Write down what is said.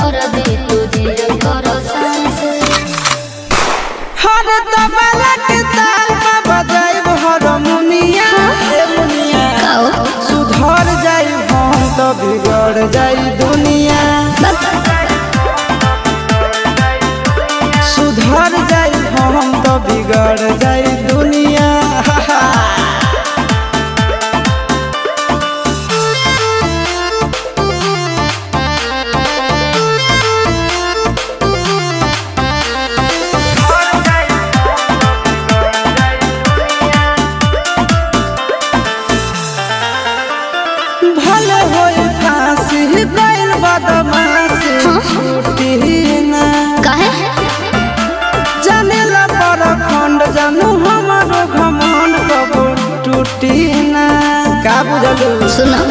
कर दे तुझे कर सांस हर तबला के ताल में बजाइब हारमोनिया ए मुनिया सुधर जाई हम तो बिगड़ जाई दुनिया सुधर जाई हम तो बिगड़ जाई दुनिया भले होई फांसी गइल बदमाशी छूटी ना काहे जानेला पर खंड जानू हमारो घमंड कबो टूटी ना का बुझलू सुना